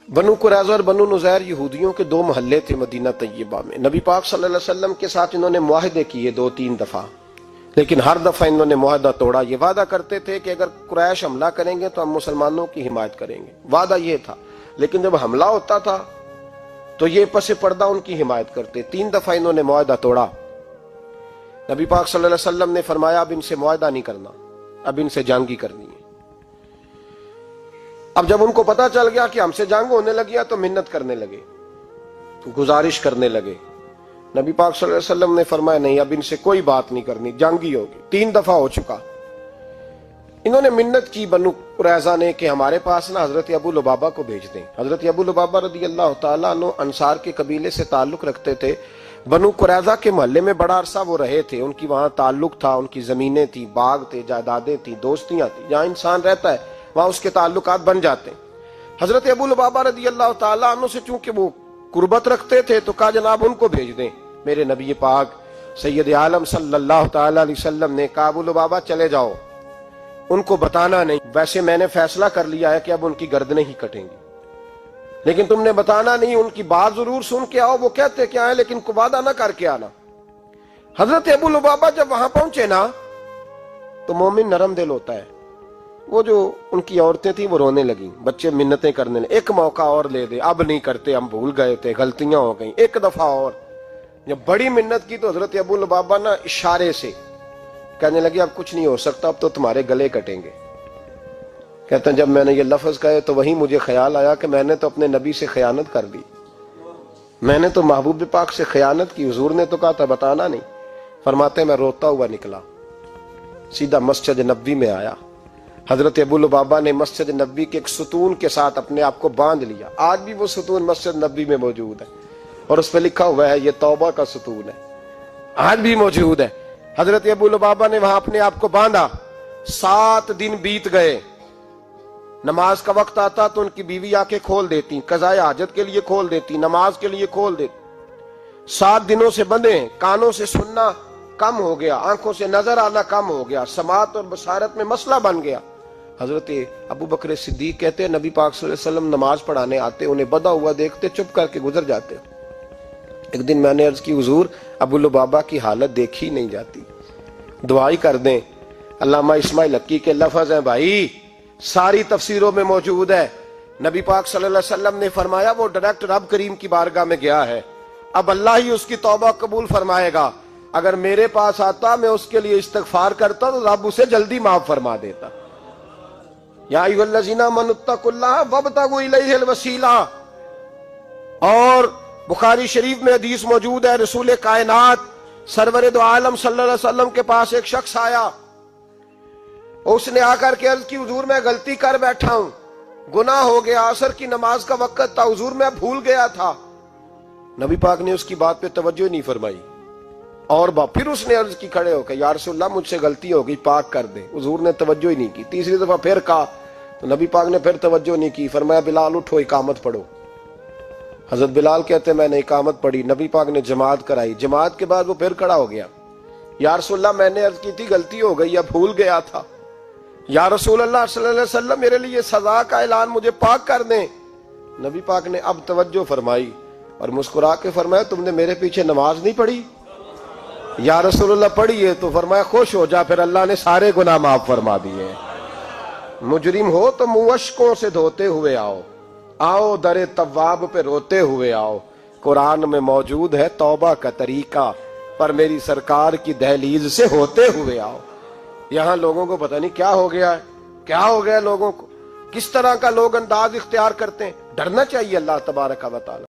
بنو قریظہ اور بنو نذیر یہودیوں کے دو محلے تھے مدینہ طیبہ میں۔ نبی پاک صلی اللہ علیہ وسلم کے ساتھ انہوں نے معاہدے کیے 2-3 دفعہ، لیکن ہر دفعہ انہوں نے معاہدہ توڑا۔ یہ وعدہ کرتے تھے کہ اگر قریش حملہ کریں گے تو ہم مسلمانوں کی حمایت کریں گے، وعدہ یہ تھا، لیکن جب حملہ ہوتا تھا تو یہ پس پردہ ان کی حمایت کرتے۔ 3 دفعہ انہوں نے معاہدہ توڑا۔ نبی پاک صلی اللہ علیہ وسلم نے فرمایا اب ان سے معاہدہ نہیں کرنا، اب ان سے جنگ ہی کرنی ہے۔ اب جب ان کو پتا چل گیا کہ ہم سے جنگ ہونے لگی تو منت کرنے لگے، گزارش کرنے لگے۔ نبی پاک صلی اللہ علیہ وسلم نے فرمایا نہیں، اب ان سے کوئی بات نہیں کرنی، جنگ ہی ہوگی۔ 3 دفعہ ہو چکا۔ انہوں نے منت کی بنو قریظہ نے کہ ہمارے پاس نا حضرت ابو لبابہ کو بھیج دیں۔ حضرت ابو لبابہ رضی اللہ تعالیٰ عنہ انصار کے قبیلے سے تعلق رکھتے تھے، بنو قریظہ کے محلے میں بڑا عرصہ وہ رہے تھے، ان کی وہاں تعلق تھا، ان کی زمینیں تھیں، باغ تھے، جائیدادیں تھیں، دوستیاں تھیں۔ جہاں انسان رہتا ہے وہاں اس کے تعلقات بن جاتے ہیں۔ حضرت ابو لبابہ رضی اللہ تعالیٰ عنہ سے چونکہ وہ قربت رکھتے تھے تو کہا جناب ان کو بھیج دیں۔ میرے نبی پاک سید عالم صلی اللہ تعالیٰ علیہ وسلم نے کہا ابو لبابہ چلے جاؤ، ان کو بتانا نہیں، ویسے میں نے فیصلہ کر لیا ہے کہ اب ان کی گردنیں ہی کٹیں گی، لیکن تم نے بتانا نہیں، ان کی بات ضرور سن کے آؤ، وہ کہتے کیا ہے لیکن کو وعدہ نہ کر کے آنا۔ حضرت ابو لبابہ جب وہاں پہنچے نا تو مومن نرم دل ہوتا ہے، وہ جو ان کی عورتیں تھیں وہ رونے لگیں، بچے منتیں کرنے لگے، ایک موقع اور لے دے، اب نہیں کرتے، ہم بھول گئے تھے، غلطیاں ہو گئیں، ایک دفعہ اور۔ جب بڑی منت کی تو حضرت ابو لبابہ نا اشارے سے کہنے لگے اب کچھ نہیں ہو سکتا، اب تو تمہارے گلے کٹیں گے۔ کہتے ہیں جب میں نے یہ لفظ کہے تو وہیں مجھے خیال آیا کہ میں نے تو اپنے نبی سے خیانت کر دی، میں نے تو محبوب پاک سے خیانت کی، حضور نے تو کہا تھا بتانا نہیں۔ فرماتے ہیں میں روتا ہوا نکلا، سیدھا مسجد نبوی میں آیا۔ حضرت ابو لبابہ نے مسجد نبوی کے ایک ستون کے ساتھ اپنے آپ کو باندھ لیا، آج بھی وہ ستون مسجد نبوی میں موجود ہے اور اس پہ لکھا ہوا ہے یہ توبہ کا ستون ہے، آج بھی موجود ہے۔ حضرت ابو لبابہ نے وہاں اپنے آپ کو باندھا، 7 دن بیت گئے، نماز کا وقت آتا تو ان کی بیوی آ کے کھول دیتی، قضائے حاجت کے لیے کھول دیتی، نماز کے لیے کھول دیتی۔ 7 دنوں سے بندھے، کانوں سے سننا کم ہو گیا، آنکھوں سے نظر آنا کم ہو گیا، سماعت اور بصارت میں مسئلہ بن گیا۔ حضرت ابو بکر صدیق کہتے ہیں نبی پاک صلی اللہ علیہ وسلم نماز پڑھانے آتے، انہیں بدھا ہوا دیکھتے چپ کر کے گزر جاتے۔ ایک دن میں نے عرض کی حضور ابو لبابہ کی حالت دیکھی نہیں جاتی، دعائی کر دیں۔ علامہ اسماعیل حقی کے لفظ ہیں بھائی، ساری تفسیروں میں موجود ہے۔ نبی پاک صلی اللہ علیہ وسلم نے فرمایا وہ ڈائریکٹ رب کریم کی بارگاہ میں گیا ہے، اب اللہ ہی اس کی توبہ قبول فرمائے گا۔ اگر میرے پاس آتا میں اس کے لیے استغفار کرتا تو رب اسے جلدی معاف فرما دیتا۔ یا ایھا الذین آمنوا اتقوا اللہ وابتغوا الیہ الوسیلہ۔ اور بخاری شریف میں حدیث موجود ہے، رسول کائنات سرور دو عالم صلی اللہ علیہ وسلم کے پاس ایک شخص آیا، اس نے آ کر کے عرض کی حضور میں غلطی کر بیٹھا ہوں، گناہ ہو گیا، عصر کی نماز کا وقت تھا حضور میں بھول گیا تھا۔ نبی پاک نے اس کی بات پہ توجہ نہیں فرمائی، اور پھر اس نے عرض کی کھڑے ہو کے یا رسول اللہ مجھ سے غلطی ہو گئی، پاک کر دے۔ حضور نے توجہ ہی نہیں کی۔ تیسری دفعہ پھر کہا تو نبی پاک نے پھر توجہ نہیں کی، فرمایا بلال اٹھو اقامت پڑھو۔ حضرت بلال کہتے ہیں میں نے اقامت پڑھی، نبی پاک نے جماعت کرائی، جماعت کے بعد وہ پھر کھڑا ہو گیا، یا رسول اللہ میں نے عرض کی تھی غلطی ہو گئی یا بھول گیا تھا، یا رسول اللہ صلی اللہ علیہ وسلم میرے لیے سزا کا اعلان، مجھے پاک کر دیں۔ نبی پاک نے اب توجہ فرمائی اور مسکرا کے فرمایا تم نے میرے پیچھے نماز نہیں پڑھی؟ یا رسول اللہ پڑھی ہے، تو فرمایا خوش ہو جا، پھر اللہ نے سارے گناہ معاف فرما دیے۔ مجرم ہو تو منہ اشکوں سے دھوتے ہوئے آؤ، آؤ در تواب پہ روتے ہوئے آؤ۔ قرآن میں موجود ہے توبہ کا طریقہ، پر میری سرکار کی دہلیز سے ہوتے ہوئے آؤ۔ یہاں لوگوں کو پتہ نہیں کیا ہو گیا ہے، کیا ہو گیا لوگوں کو، کس طرح کا لوگ انداز اختیار کرتے ہیں۔ ڈرنا چاہیے اللہ تبارک و تعالی۔